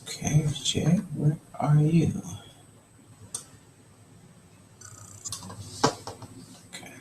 Okay, Jay, where are you? Okay.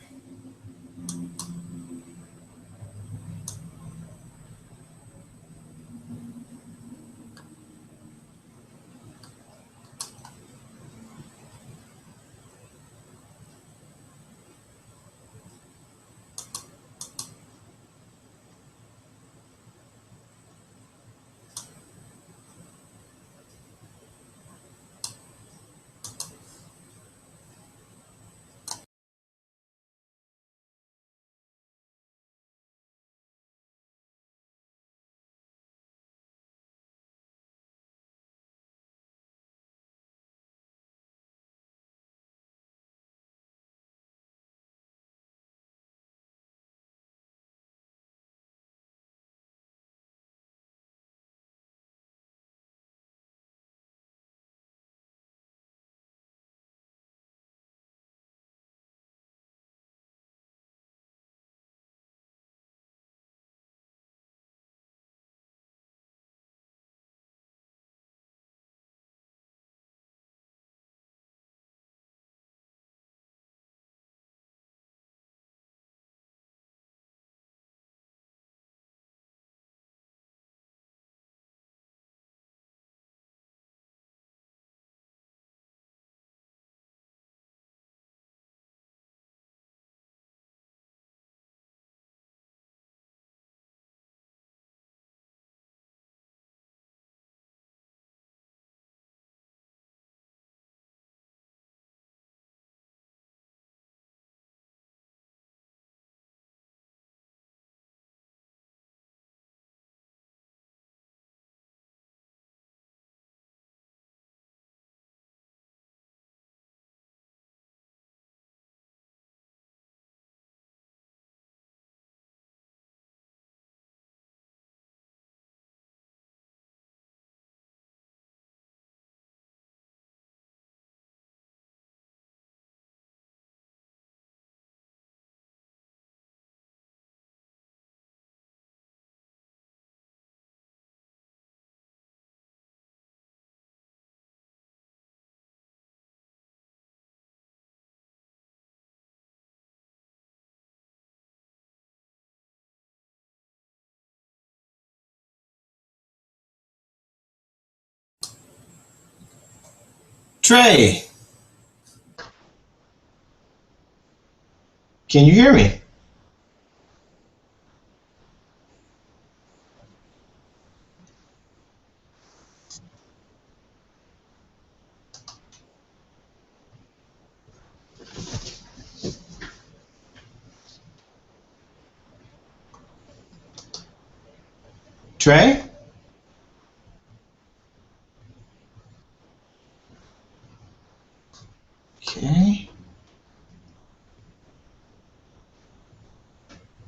Trey, can you hear me? Trey? Okay.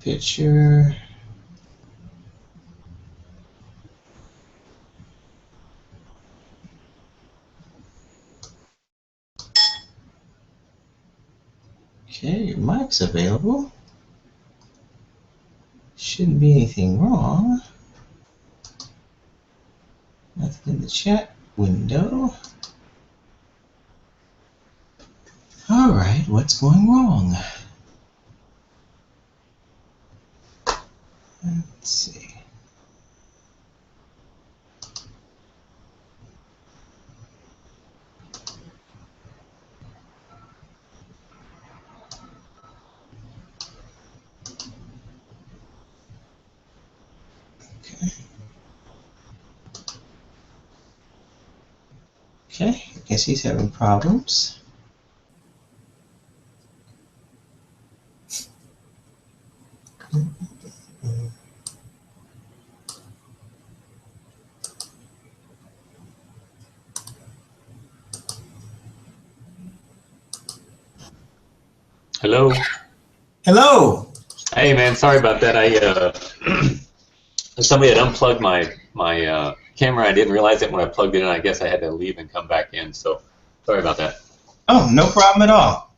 Picture. Okay, your mic's available. Shouldn't be anything wrong. Nothing in the chat window. All right, what's going wrong? Let's see. Okay. Okay, I guess he's having problems. Hello. Hello. Hey man, sorry about that. Somebody had unplugged my camera. I didn't realize it when I plugged it in. I guess I had to leave and come back in. So sorry about that. Oh, no problem at all.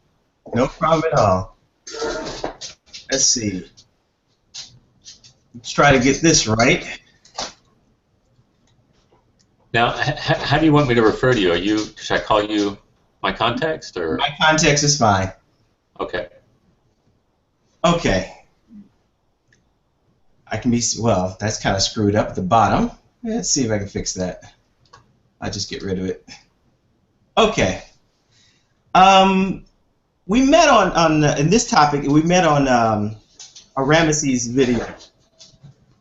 No problem at all. Let's see. Let's try to get this right. Now, how do you want me to refer to you? Should I call you MyContext or? MyContext is fine. Okay. Okay. I can be, well, that's kind of screwed up at the bottom. Let's see if I can fix that. I'll just get rid of it. Okay. We met on in this topic, we met on Ramesses' video.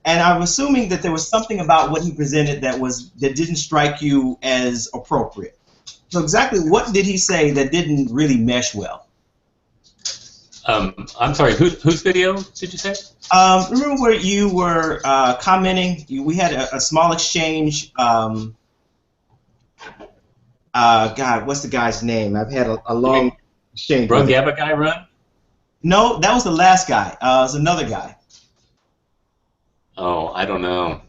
And I'm assuming that there was something about what he presented that didn't strike you as appropriate. So exactly what did he say that didn't really mesh well? I'm sorry, whose video did you say? Remember where you were commenting? We had a small exchange. God, what's the guy's name? I've had a long exchange. Run Gabba guy run? No, that was the last guy. It was another guy. Oh, I don't know.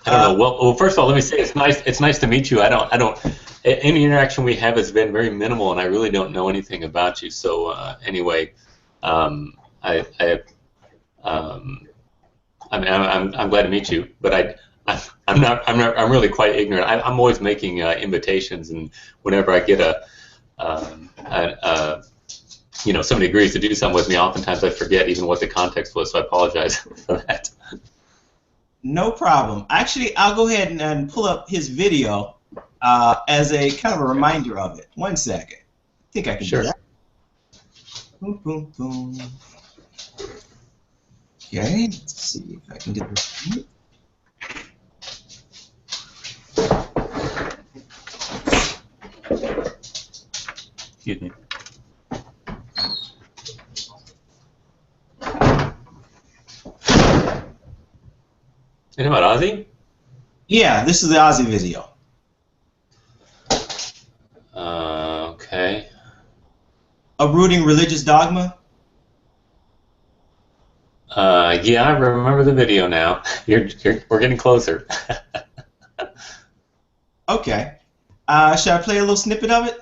I don't know. Well, first of all, let me say it's nice. It's nice to meet you. I don't. Any interaction we have has been very minimal, and I really don't know anything about you. So anyway. I'm glad to meet you, but I'm really quite ignorant. I'm always making invitations, and whenever I get somebody agrees to do something with me, oftentimes I forget even what the context was. So I apologize for that. No problem. Actually, I'll go ahead and pull up his video as a kind of a reminder of it. 1 second. I think I can do that. Boom, boom, boom. Okay, let's see if I can get this right. Excuse me. You know about Ozzy? Yeah, this is the Ozzy video. Okay. Uprooting religious dogma? Yeah, I remember the video now. We're getting closer. Okay. Should I play a little snippet of it?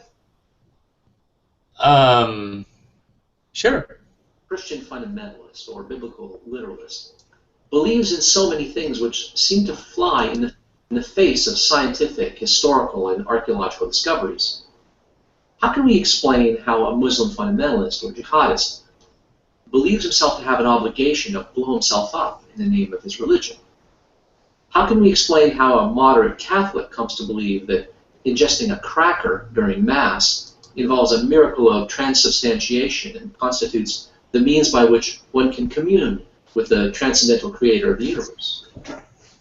Sure. Christian fundamentalist or biblical literalist believes in so many things which seem to fly in the face of scientific, historical, and archaeological discoveries. How can we explain how a Muslim fundamentalist or jihadist believes himself to have an obligation to blow himself up in the name of his religion? How can we explain how a moderate Catholic comes to believe that ingesting a cracker during Mass involves a miracle of transubstantiation and constitutes the means by which one can commune with the transcendental creator of the universe?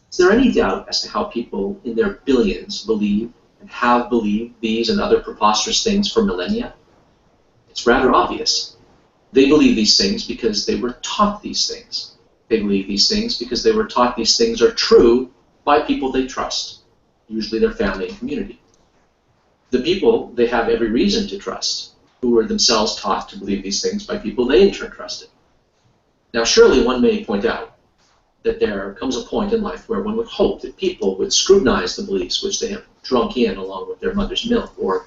Is there any doubt as to how people in their billions believe and have believed these and other preposterous things for millennia? It's rather obvious. They believe these things because they were taught these things. They believe these things because they were taught these things are true by people they trust, usually their family and community. The people they have every reason to trust, who were themselves taught to believe these things by people they in turn trusted. Now, surely one may point out that there comes a point in life where one would hope that people would scrutinize the beliefs which they have drunk in along with their mother's milk or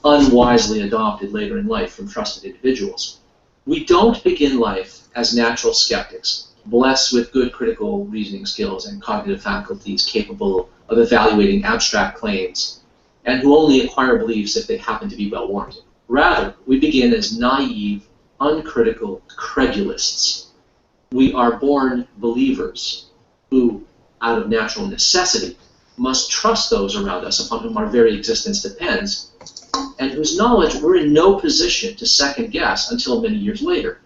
unwisely adopted later in life from trusted individuals. We don't begin life as natural skeptics, blessed with good critical reasoning skills and cognitive faculties capable of evaluating abstract claims, and who only acquire beliefs if they happen to be well warranted. Rather, we begin as naive, uncritical credulists. We are born believers who, out of natural necessity, must trust those around us upon whom our very existence depends, and whose knowledge we're in no position to second guess until many years later.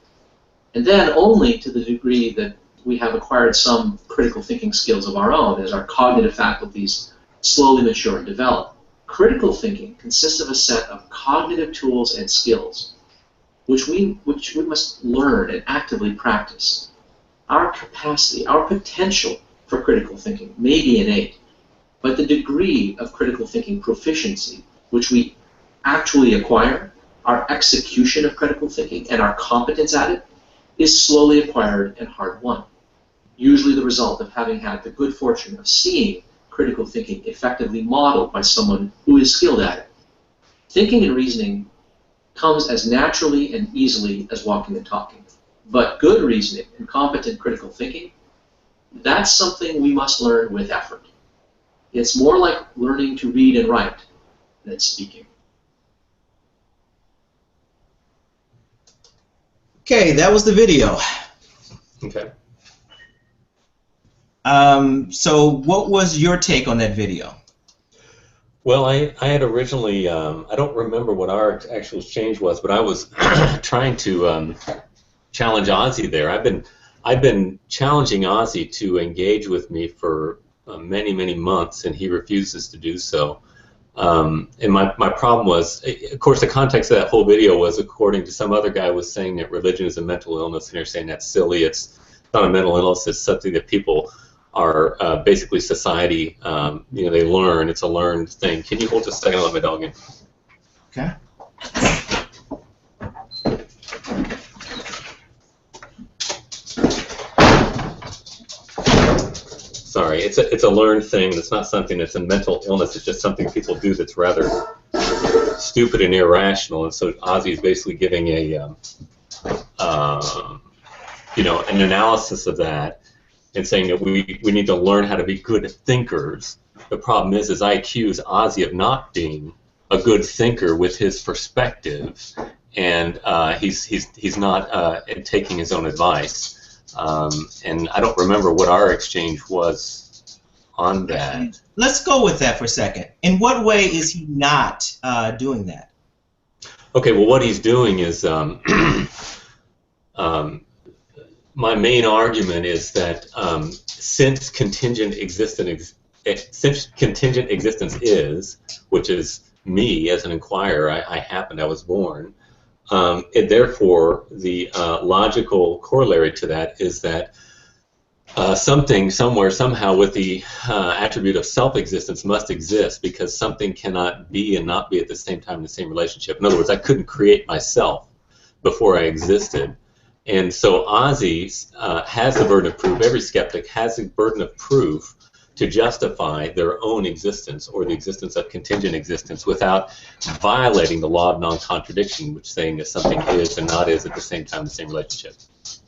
And then only to the degree that we have acquired some critical thinking skills of our own as our cognitive faculties slowly mature and develop. Critical thinking consists of a set of cognitive tools and skills which we must learn and actively practice. Our capacity, our potential for critical thinking may be innate, but the degree of critical thinking proficiency which we actually acquire, our execution of critical thinking and our competence at it, is slowly acquired and hard-won, usually the result of having had the good fortune of seeing critical thinking effectively modeled by someone who is skilled at it. Thinking and reasoning comes as naturally and easily as walking and talking. But good reasoning and competent critical thinking, that's something we must learn with effort. It's more like learning to read and write than speaking. Okay, that was the video. Okay. So what was your take on that video? Well, I had originally, I don't remember what our actual exchange was, but I was trying to challenge Ozzy there. I've been challenging Ozzy to engage with me for many months, and he refuses to do so. And my problem was, of course, the context of that whole video was, according to some other guy, was saying that religion is a mental illness, and they're saying that's silly. It's not a mental illness. It's something that people are basically society. They learn. It's a learned thing. Can you hold just a second? Let my dog in. Okay. Sorry, it's a learned thing. It's not something that's a mental illness. It's just something people do that's rather stupid and irrational. And so Ozzy is basically giving an analysis of that and saying that we need to learn how to be good thinkers. The problem is I accuse Ozzy of not being a good thinker with his perspective, and he's not taking his own advice. And I don't remember what our exchange was on that. Let's go with that for a second. In what way is he not doing that? Okay, well, what he's doing is, my main argument is that since contingent existence is, which is me as an inquirer, I was born. And therefore, the logical corollary to that is that something, somewhere, somehow, with the attribute of self-existence must exist, because something cannot be and not be at the same time in the same relationship. In other words, I couldn't create myself before I existed. And so Ozzy has the burden of proof. Every skeptic has the burden of proof to justify their own existence, or the existence of contingent existence, without violating the law of non-contradiction, which is saying that something is and not is at the same time in the same relationship.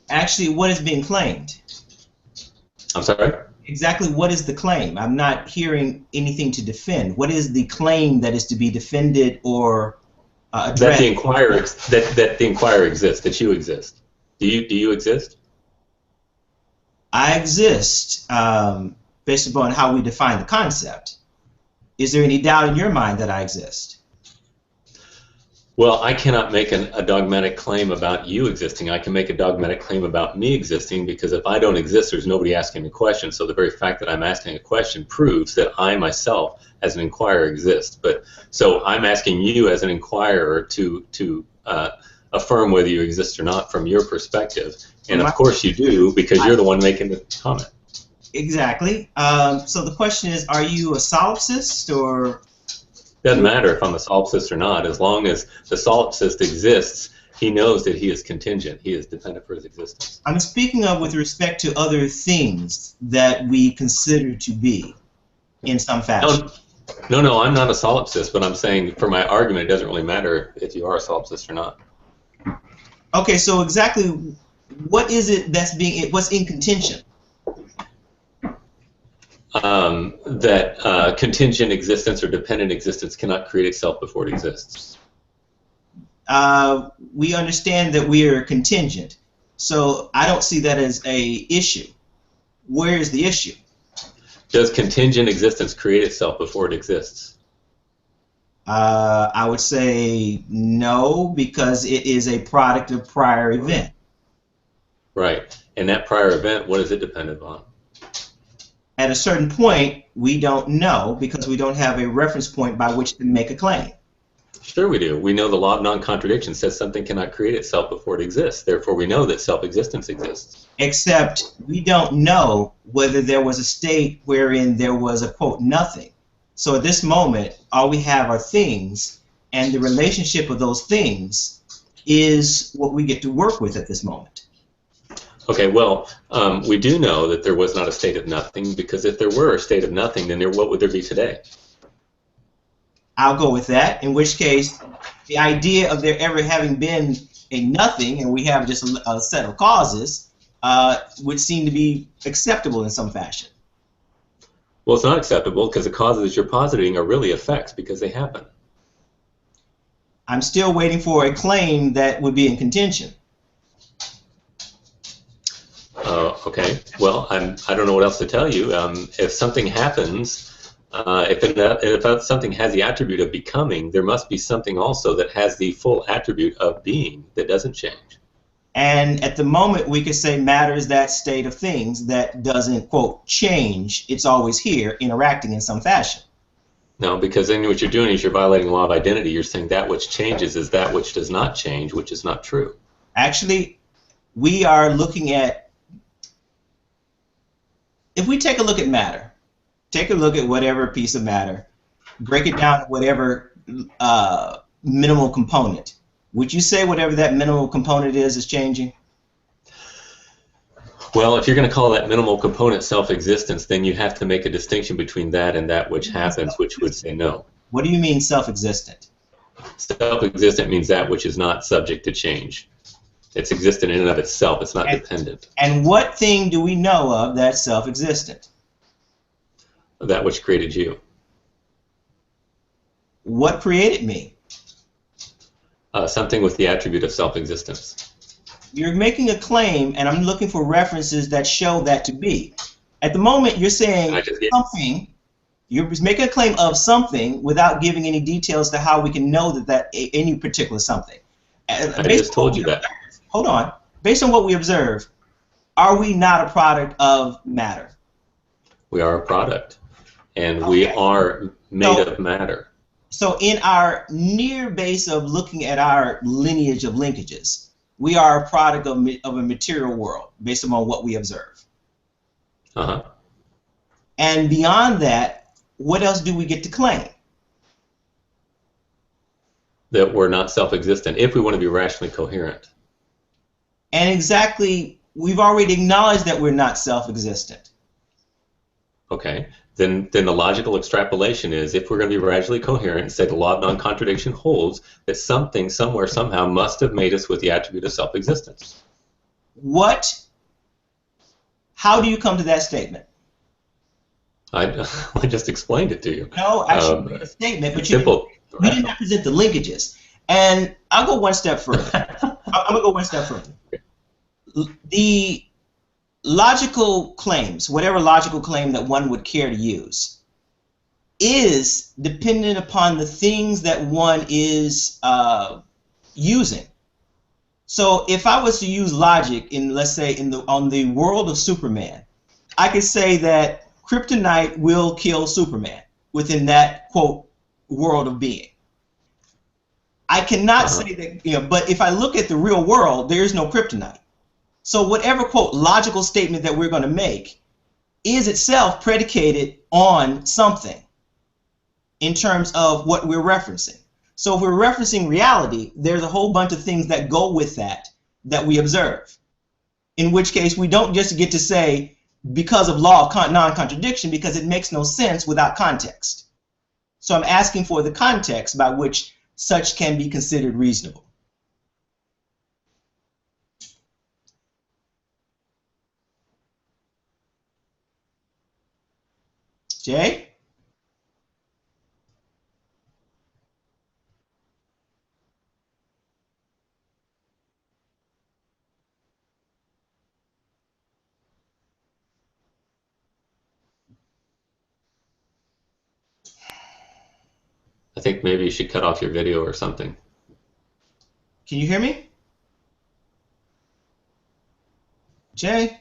Actually, what is being claimed? I'm sorry? Exactly what is the claim? I'm not hearing anything to defend. What is the claim that is to be defended or addressed? That the inquirer exists, that you exist. Do you exist? I exist. Based upon how we define the concept. Is there any doubt in your mind that I exist? Well, I cannot make a dogmatic claim about you existing. I can make a dogmatic claim about me existing, because if I don't exist, there's nobody asking a question. So the very fact that I'm asking a question proves that I myself, as an inquirer, exist. But so I'm asking you, as an inquirer, to affirm whether you exist or not from your perspective. And of course you do, because you're the one making the comment. Exactly. So the question is, are you a solipsist, or? Doesn't matter if I'm a solipsist or not. As long as the solipsist exists, he knows that he is contingent. He is dependent for his existence. I'm speaking of with respect to other things that we consider to be in some fashion. No, I'm not a solipsist, but I'm saying for my argument, it doesn't really matter if you are a solipsist or not. Okay, so exactly what is it what's in contention? That contingent existence or dependent existence cannot create itself before it exists. We understand that we are contingent, so I don't see that as a issue. Where is the issue? Does contingent existence create itself before it exists? I would say no, because it is a product of prior event. Right, and that prior event, what is it dependent on? At a certain point, we don't know because we don't have a reference point by which to make a claim. Sure we do. We know the law of non-contradiction says something cannot create itself before it exists. Therefore, we know that self-existence exists. Except we don't know whether there was a state wherein there was a, quote, nothing. So at this moment, all we have are things, and the relationship of those things is what we get to work with at this moment. Okay, well, we do know that there was not a state of nothing, because if there were a state of nothing, then what would there be today? I'll go with that, in which case the idea of there ever having been a nothing and we have just a set of causes would seem to be acceptable in some fashion. Well, it's not acceptable because the causes you're positing are really effects because they happen. I'm still waiting for a claim that would be in contention. Okay, well, I don't know what else to tell you. If something happens, if something has the attribute of becoming, there must be something also that has the full attribute of being that doesn't change. And at the moment, we could say matter is that state of things that doesn't, quote, change. It's always here, interacting in some fashion. No, because then what you're doing is you're violating the law of identity. You're saying that which changes is that which does not change, which is not true. Actually, we are looking at, if we take a look at matter, take a look at whatever piece of matter, break it down to whatever minimal component. Would you say whatever that minimal component is changing? Well, if you're going to call that minimal component self-existence, then you have to make a distinction between that and that which happens, which would say no. What do you mean self-existent? Self-existent means that which is not subject to change. It's existent in and of itself. It's not dependent. And what thing do we know of that's self-existent? That which created you. What created me? Something with the attribute of self-existence. You're making a claim, and I'm looking for references that show that to be. At the moment, you're saying something. You're making a claim of something without giving any details to how we can know that any particular something. I just told you that. Hold on. Based on what we observe, are we not a product of matter? We are a product, and we are made of matter. So in our near base of looking at our lineage of linkages, we are a product of a material world based upon what we observe. Uh-huh. And beyond that, what else do we get to claim? That we're not self-existent if we want to be rationally coherent. And exactly, we've already acknowledged that we're not self-existent. Okay. Then the logical extrapolation is if we're going to be rationally coherent and say the law of non-contradiction holds that something, somewhere, somehow must have made us with the attribute of self-existence. How do you come to that statement? I just explained it to you. No, actually, a statement, but you did not present the linkages. And I'll go one step further. I'm going to go one step further. The logical claims, whatever logical claim that one would care to use, is dependent upon the things that one is using. So if I was to use logic in, let's say, on the world of Superman, I could say that kryptonite will kill Superman within that, quote, world of being. I cannot say that, but if I look at the real world, there is no kryptonite. So whatever, quote, logical statement that we're going to make is itself predicated on something in terms of what we're referencing. So if we're referencing reality, there's a whole bunch of things that go with that we observe. In which case, we don't just get to say because of law of non-contradiction, because it makes no sense without context. So I'm asking for the context by which such can be considered reasonable. Jay? I think maybe you should cut off your video or something. Can you hear me? Jay?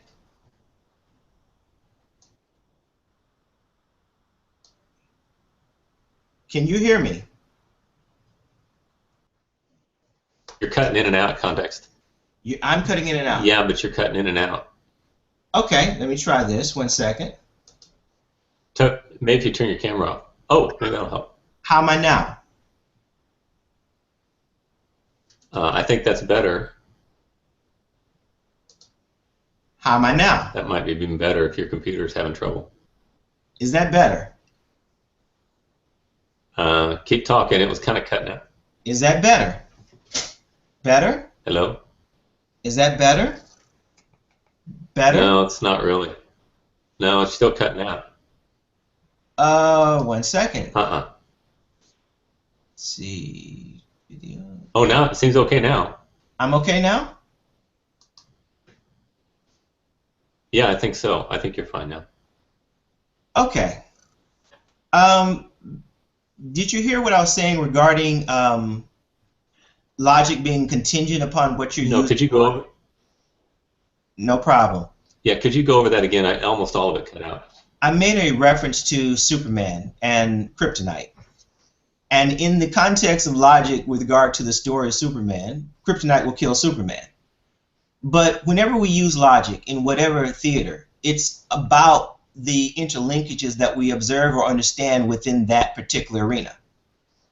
Can you hear me? You're cutting in and out, context. I'm cutting in and out. Yeah, but you're cutting in and out. Okay, let me try this. 1 second. Maybe if you turn your camera off. Oh, maybe that'll help. How am I now? I think that's better. How am I now? That might be even better if your computer's having trouble. Is that better? Keep talking. It was kind of cutting out. Is that better? Better? Hello? Is that better? Better? No, it's not really. No, it's still cutting out. 1 second. Let's see. Video. Oh, now it seems okay now. I'm okay now? Yeah, I think so. I think you're fine now. Okay. Did you hear what I was saying regarding logic being contingent upon what you're using? No, could you go over? No problem. Yeah, could you go over that again? Almost all of it cut out. I made a reference to Superman and kryptonite. And in the context of logic with regard to the story of Superman, kryptonite will kill Superman. But whenever we use logic in whatever theater, it's about the interlinkages that we observe or understand within that particular arena.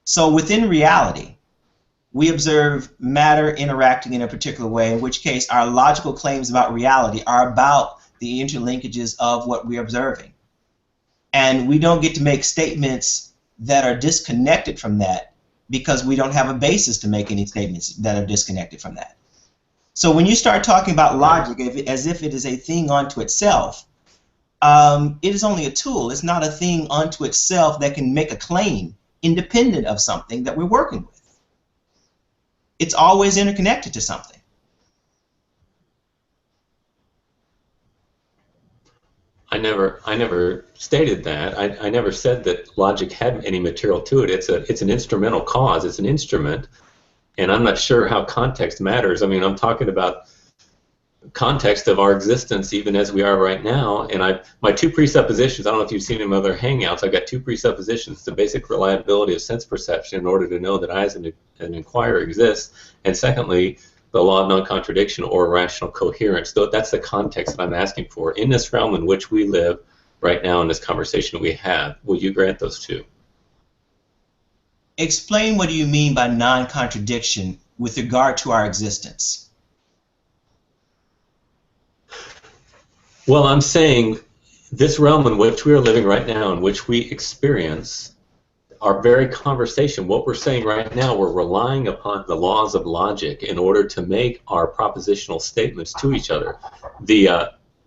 So within reality, we observe matter interacting in a particular way, in which case our logical claims about reality are about the interlinkages of what we're observing. And we don't get to make statements that are disconnected from that because we don't have a basis to make any statements that are disconnected from that. So when you start talking about logic as if it is a thing unto itself, it is only a tool. It's not a thing unto itself that can make a claim independent of something that we're working with. It's always interconnected to something. I never stated that. I never said that logic had any material to it. It's an instrumental cause. It's an instrument, and I'm not sure how context matters. I mean, I'm talking about context of our existence even as we are right now, and my two presuppositions, I don't know if you've seen in other hangouts, I've got two presuppositions: the basic reliability of sense perception in order to know that I as an inquirer exist, and secondly, the law of non-contradiction or rational coherence. So that's the context that I'm asking for in this realm in which we live right now in this conversation we have. Will you grant those two? Explain what do you mean by non-contradiction with regard to our existence? Well, I'm saying this realm in which we are living right now, in which we experience our very conversation, what we're saying right now, we're relying upon the laws of logic in order to make our propositional statements to each other.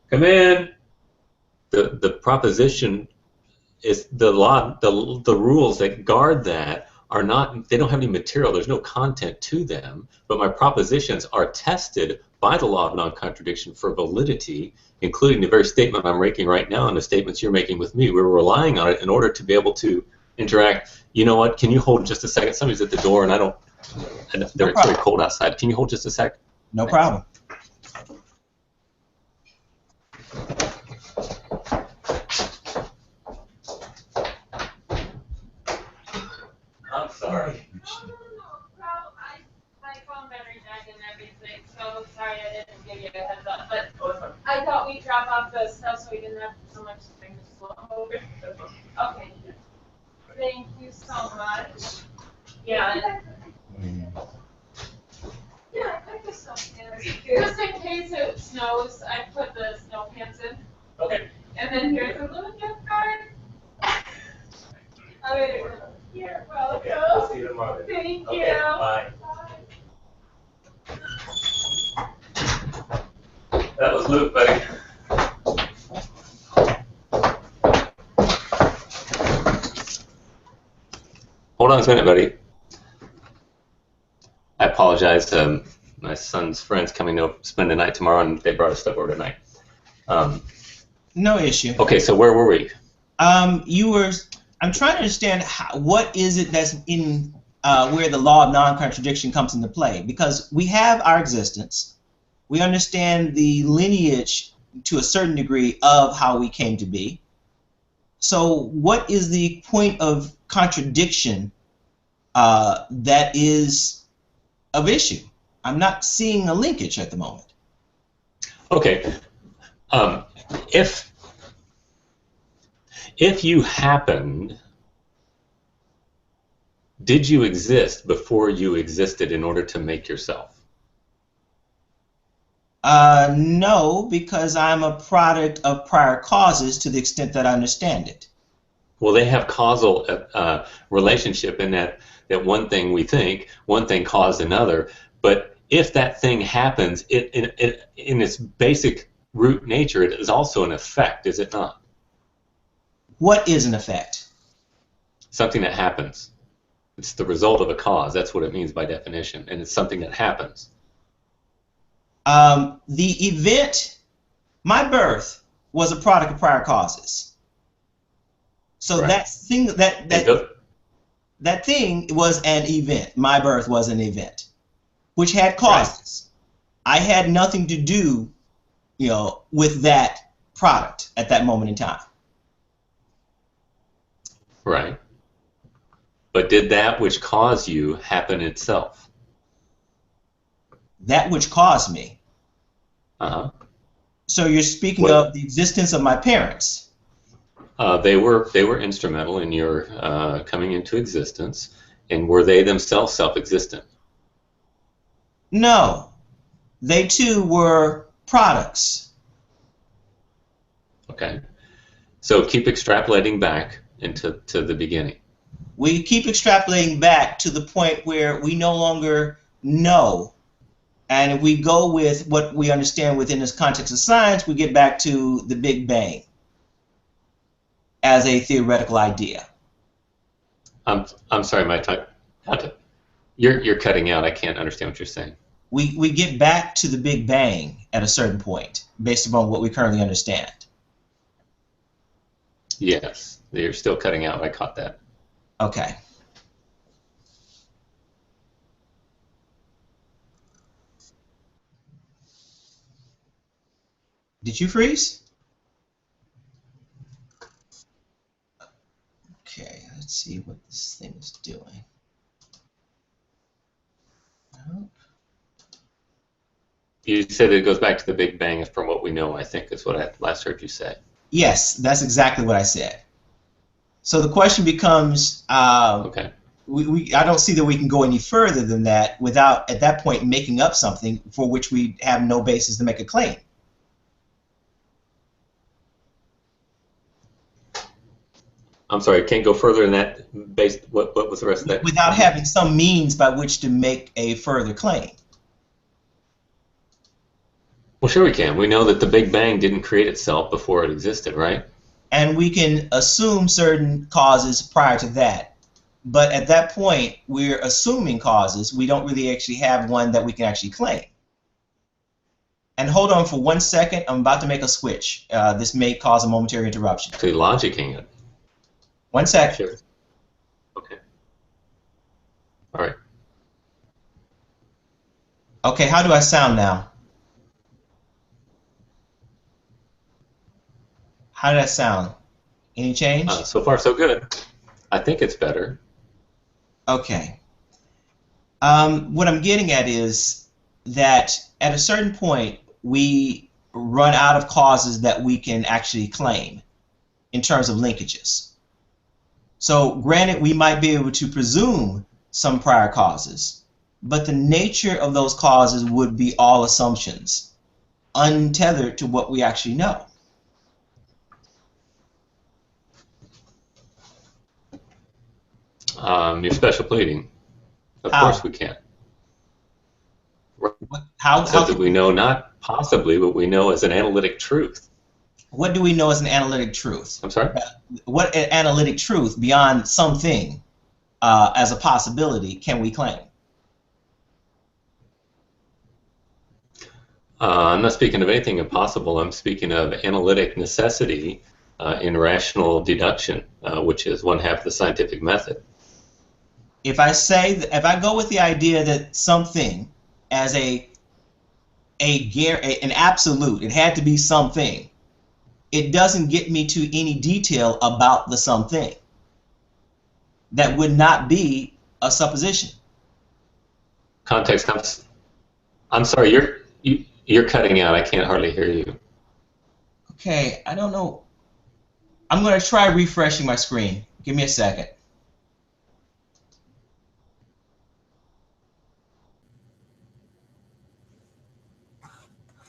Come in. The proposition is the law. The rules that guard that are not. They don't have any material. There's no content to them. But my propositions are tested by the law of non-contradiction for validity, including the very statement I'm making right now and the statements you're making with me. We're relying on it in order to be able to interact. You know what? Can you hold just a second? Somebody's at the door, and it's very cold outside. Can you hold just a sec? No problem. I'm sorry. My phone battery died and everything, so sorry I didn't give you a heads up. But I thought we'd drop off the stuff so we didn't have so much things to slow over. Okay. Thank you so much. Yeah. Yeah, I put the snow pants. Just in case it snows, I put the snow pants in. Okay. And then here's a little gift card. You're welcome. Okay, we'll see you tomorrow. Thank Okay, you. bye. That was Luke, buddy. Hold on a minute, buddy. I apologize. My son's friend's coming to spend the night tomorrow, and they brought us stuff over tonight. No issue. Okay, so where were we? I'm trying to understand what is it that's in where the law of non-contradiction comes into play, because we have our existence. We understand the lineage to a certain degree of how we came to be. So what is the point of contradiction that is of issue? I'm not seeing a linkage at the moment. Okay. If you happened, did you exist before you existed in order to make yourself? No, because I'm a product of prior causes to the extent that I understand it. Well, they have causal relationship in that one thing we think, one thing caused another. But if that thing happens, in its basic root nature, it is also an effect, is it not? What is an effect? Something that happens. It's the result of a cause. That's what it means by definition, and it's something that happens. The event, my birth, was a product of prior causes. So Right. that thing was an event. My birth was an event, which had causes. Right. I had nothing to do, with that product at that moment in time. Right. But did that which caused you happen itself? That which caused me. Uh-huh. So you're speaking of the existence of my parents. They were instrumental in your coming into existence, and were they themselves self-existent? No, they too were products. Okay, so keep extrapolating back into the beginning. We keep extrapolating back to the point where we no longer know, and if we go with what we understand within this context of science, we get back to the Big Bang as a theoretical idea. I'm sorry, my time. You're cutting out. I can't understand what you're saying. We get back to the Big Bang at a certain point, based upon what we currently understand. Yes, you're still cutting out. I caught that. Okay. Did you freeze? Okay, let's see what this thing is doing. Nope. You said it goes back to the Big Bang from what we know, I think is what I last heard you say. Yes, that's exactly what I said. So the question becomes, okay. I don't see that we can go any further than that without, at that point, making up something for which we have no basis to make a claim. I'm sorry, can't go further than that. What was the rest of that? Without having some means by which to make a further claim. Well, sure we can. We know that the Big Bang didn't create itself before it existed, right? And we can assume certain causes prior to that. But at that point, we're assuming causes. We don't really actually have one that we can actually claim. And hold on for 1 second. I'm about to make a switch. This may cause a momentary interruption. Actually logicking it. 1 second. Sure. Okay. All right. Okay, how do I sound now? How did that sound? Any change? So far, so good. I think it's better. Okay. What I'm getting at is that at a certain point, we run out of causes that we can actually claim in terms of linkages. So granted, we might be able to presume some prior causes, but the nature of those causes would be all assumptions, untethered to what we actually know. Your special pleading. Of course we can. How that we know not possibly, but we know as an analytic truth. What do we know as an analytic truth? I'm sorry? What analytic truth beyond something as a possibility can we claim? I'm not speaking of anything impossible. I'm speaking of analytic necessity in rational deduction, which is one half of the scientific method. If I go with the idea that something as an absolute, it had to be something, it doesn't get me to any detail about the something. That would not be a supposition. Context. I'm sorry. You're cutting out. I can't hardly hear you. Okay, I don't know. I'm going to try refreshing my screen. Give me a second.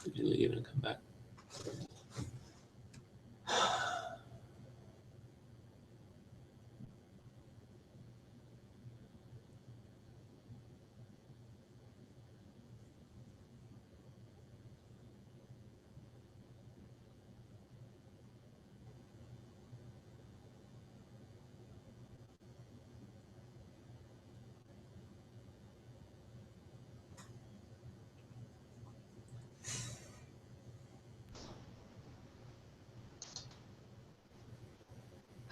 Did you leave and come back?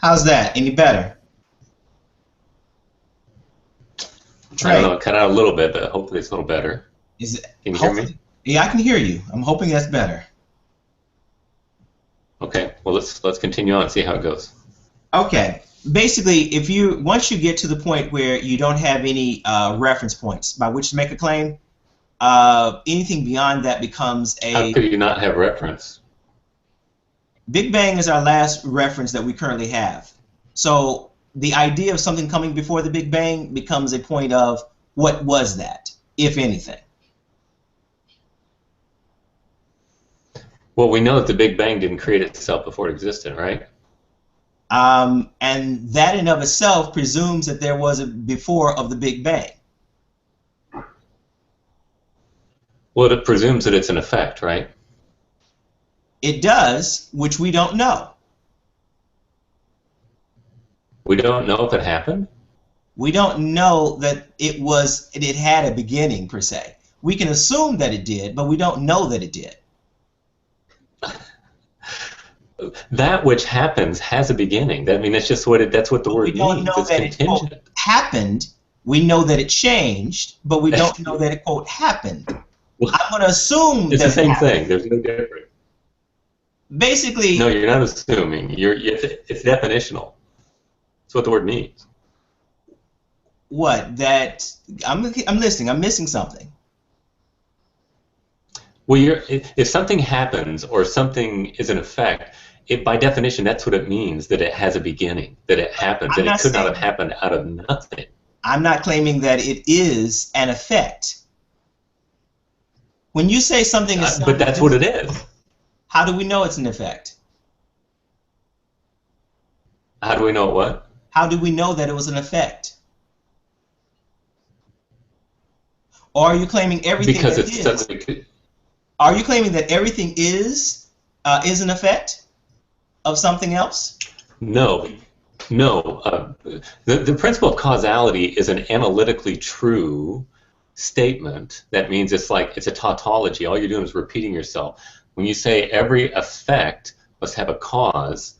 How's that? Any better? Trey, I don't know. It cut out a little bit, but hopefully it's a little better. is it? Can you hear me? Yeah, I can hear you. I'm hoping that's better. Okay. Well, let's continue on and see how it goes. Okay. Basically, once you get to the point where you don't have any reference points by which to make a claim, anything beyond that becomes a... How could you not have reference? Big Bang is our last reference that we currently have. So the idea of something coming before the Big Bang becomes a point of what was that, if anything. Well, we know that the Big Bang didn't create itself before it existed, right? And that in of itself presumes that there was a before of the Big Bang. Well, it presumes that it's an effect, right? It does, which we don't know. We don't know if it happened? We don't know that it had a beginning, per se. We can assume that it did, but we don't know that it did. That which happens has a beginning. I mean, that's just that's what the word means. We don't know it's that contingent. it, quote, happened. We know that it changed, but we don't know that it, quote, happened. Well, I'm going to assume it's that the same it happened. thing. There's no difference. Basically... No, you're not assuming. It's definitional. That's what the word means. What? That... I'm listening. I'm missing something. Well, if something happens or something is an effect, by definition, that's what it means, that it has a beginning, that it happens, and it could not have happened out of nothing. I'm not claiming that it is an effect. When you say something is... But that's what it is. How do we know it's an effect? How do we know what? How do we know that it was an effect? Or are you claiming everything because that it's is? something. Are you claiming that everything is an effect of something else? No. No. The principle of causality is an analytically true statement. That means it's a tautology. All you're doing is repeating yourself. When you say every effect must have a cause,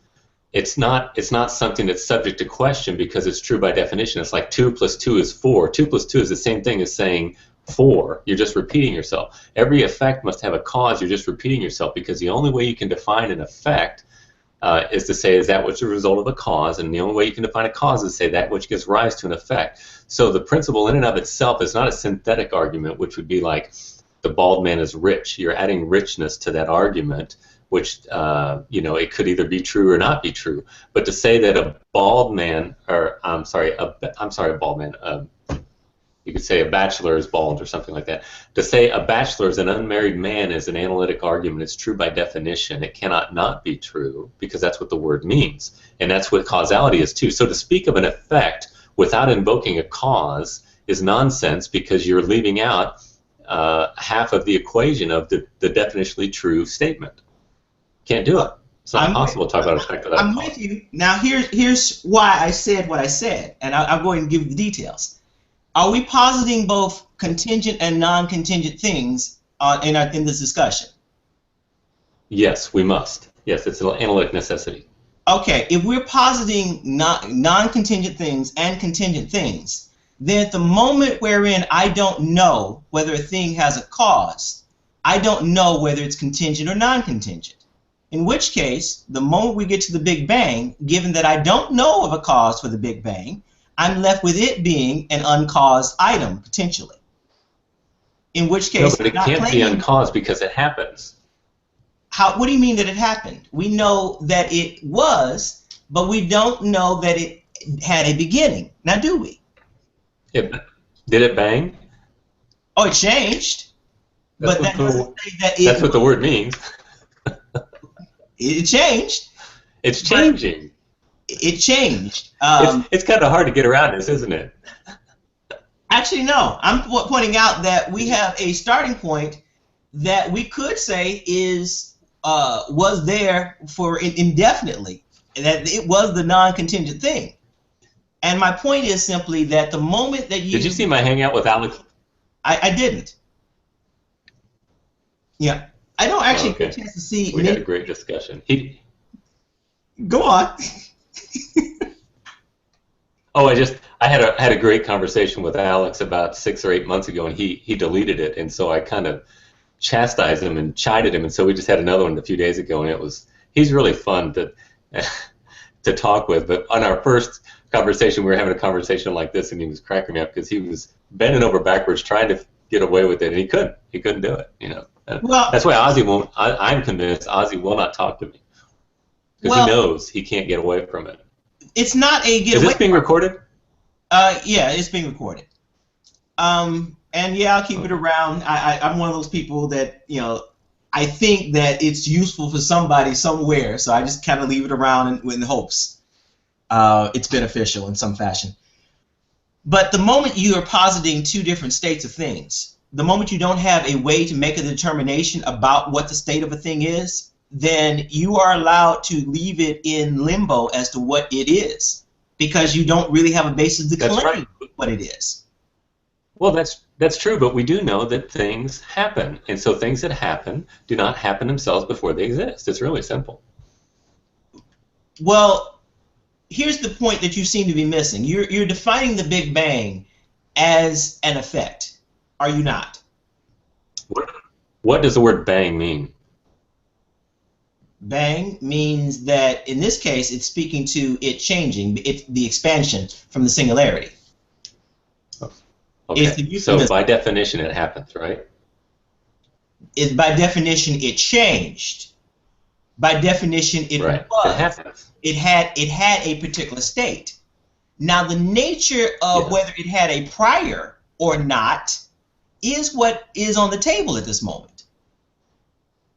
it's not something that's subject to question because it's true by definition. It's like 2 + 2 is 4. 2 + 2 is the same thing as saying 4. You're just repeating yourself. Every effect must have a cause. You're just repeating yourself because the only way you can define an effect is to say is that which is a result of a cause, and the only way you can define a cause is to say that which gives rise to an effect. So the principle in and of itself is not a synthetic argument, which would be like the bald man is rich. You're adding richness to that argument, which it could either be true or not be true. But to say that a bald man, or a bald man. You could say a bachelor is bald or something like that. To say a bachelor is an unmarried man is an analytic argument. It's true by definition. It cannot not be true because that's what the word means. And that's what causality is too. So to speak of an effect without invoking a cause is nonsense because you're leaving out half of the equation of the definitionally true statement. Can't do it. It's not possible to talk about effect without I'm cause. with you. Now here's why I said what I said, and I'll go ahead and give you the details. Are we positing both contingent and non-contingent things in this discussion? Yes, we must. Yes, it's an analytic necessity. Okay, if we're positing non-contingent things and contingent things, then at the moment wherein I don't know whether a thing has a cause, I don't know whether it's contingent or non-contingent. In which case, the moment we get to the Big Bang, given that I don't know of a cause for the Big Bang, I'm left with it being an uncaused item, potentially. In which case, no, but it can't be uncaused because it happens. What do you mean that it happened? We know that it was, but we don't know that it had a beginning. Now, do we? Did it bang? Oh, it changed. But that doesn't say that it. That's what the word means. It changed. It's changing. It changed. It's kind of hard to get around this, isn't it? Actually, no. I'm pointing out that we have a starting point that we could say was there for indefinitely, that it was the non-contingent thing. And my point is simply that the moment that you... Did you see my hangout with Alex? I didn't. Yeah. I don't actually get a chance to see... We had a great discussion. Go on. Oh, I had a great conversation with Alex about 6 or 8 months ago, and he deleted it, and so I kind of chastised him and chided him, and so we just had another one a few days ago, and he's really fun to talk with. But on our first conversation, we were having a conversation like this, and he was cracking me up because he was bending over backwards trying to get away with it, and he couldn't do it, you know. Well, that's why Ozzy won't. I'm convinced Ozzy will not talk to me because he knows he can't get away from it. It's not a get away. Is this being recorded? Yeah, it's being recorded. And yeah, I'll keep it around. I'm one of those people that, you know, I think that it's useful for somebody somewhere, so I just kind of leave it around in hopes it's beneficial in some fashion. But the moment you are positing two different states of things, the moment you don't have a way to make a determination about what the state of a thing is, then you are allowed to leave it in limbo as to what it is, because you don't really have a basis to claim what it is. Well, that's true, but we do know that things happen, and so things that happen do not happen themselves before they exist. It's really simple. Well, here's the point that you seem to be missing. You're defining the Big Bang as an effect, are you not? What does the word bang mean? Bang means that, in this case, it's speaking to it changing, the expansion from the singularity. Okay, so by definition it happens, right? By definition it changed. By definition it was. It happens. It had a particular state. Now the nature of whether it had a prior or not is what is on the table at this moment.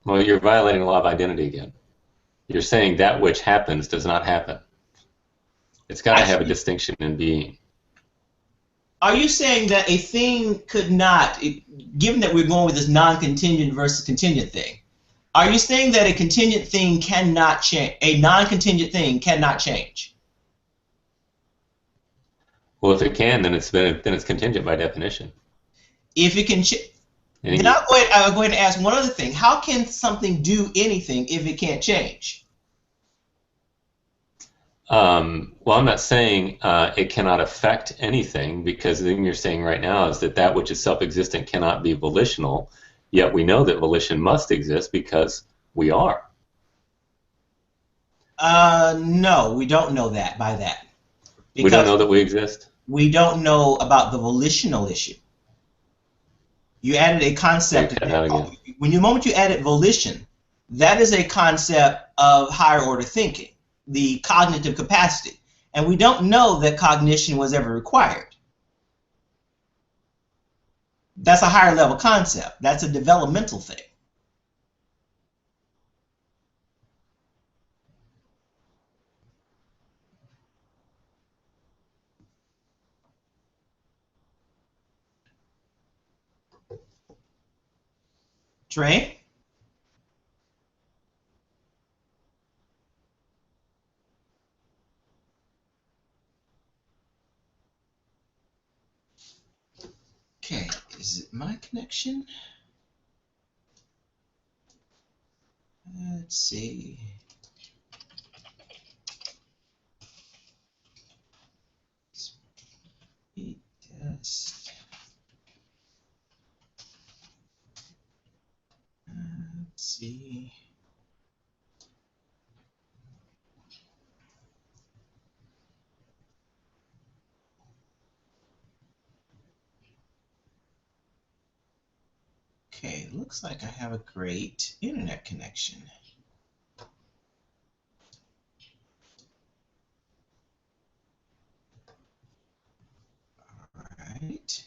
Well, you're violating the law of identity again. You're saying that which happens does not happen. It's got to have a distinction in being. Are you saying that a thing could not, given that we're going with this non-contingent versus contingent thing, are you saying that a contingent thing cannot change, a non-contingent thing cannot change? Well, if it can, then it's contingent by definition. If it can then I'll go ahead and ask one other thing. How can something do anything if it can't change? Well, I'm not saying it cannot affect anything, because the thing you're saying right now is that which is self-existent cannot be volitional, yet we know that volition must exist because we are. No, we don't know that by that. We don't know that we exist? We don't know about the volitional issue. You added a concept. The moment you added volition, that is a concept of higher order thinking, the cognitive capacity. And we don't know that cognition was ever required. That's a higher level concept. That's a developmental thing. Trey? Okay, is it my connection? Let's see. Yes. Let's see. Okay, looks like I have a great internet connection. All right.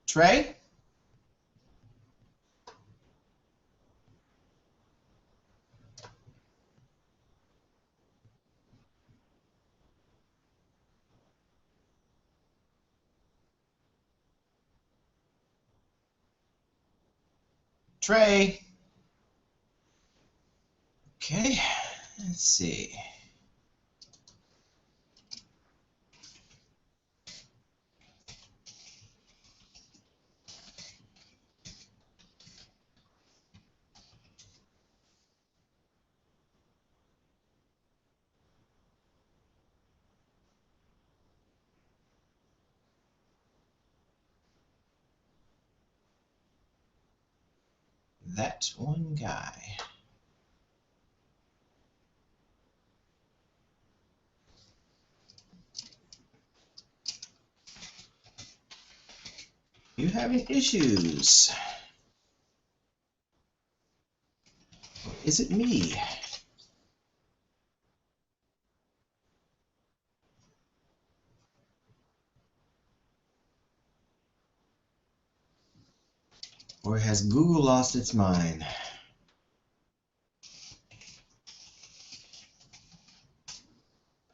Trey? Trey? Okay, let's see. That one guy. You having issues? Or is it me? Or has Google lost its mind?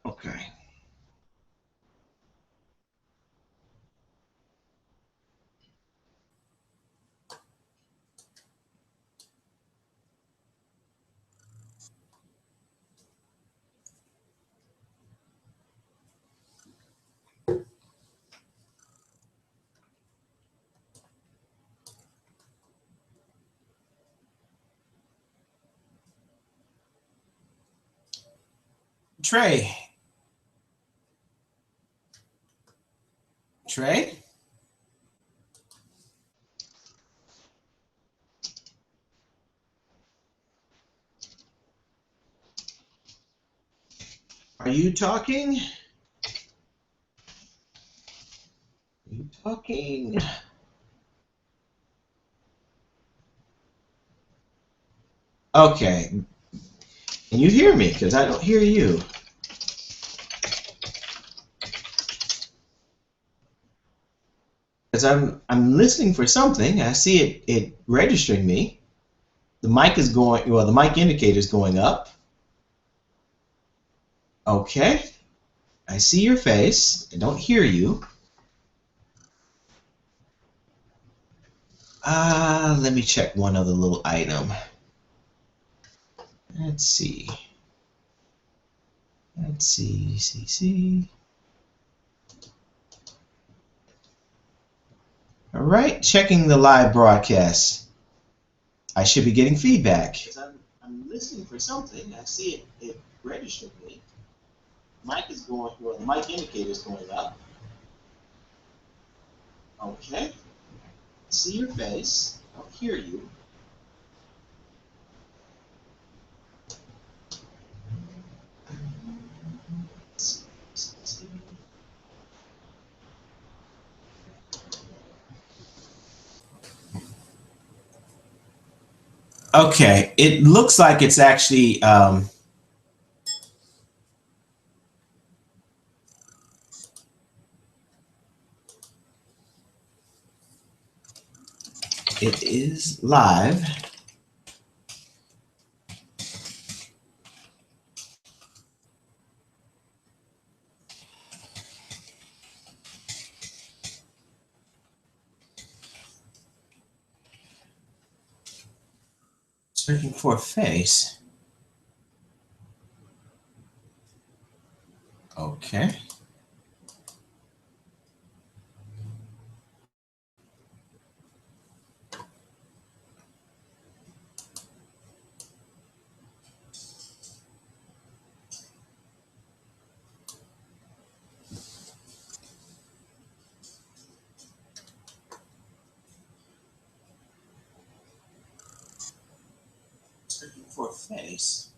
Okay. Trey. Trey? Are you talking? Are you talking? Okay. Can you hear me? Because I don't hear you. Because I'm listening for something. I see it registering me. The mic is going, well, the mic indicator is going up. Okay. I see your face. I don't hear you. Let me check one other little item. Let's see. Let's see. All right, checking the live broadcast. I should be getting feedback. I'm listening for something. I see it registered me. Mic is going, well, the mic indicator is going up. Okay. See your face. I don't hear you. Okay, it looks like it's actually it is live. Searching for a face. Okay. for a face.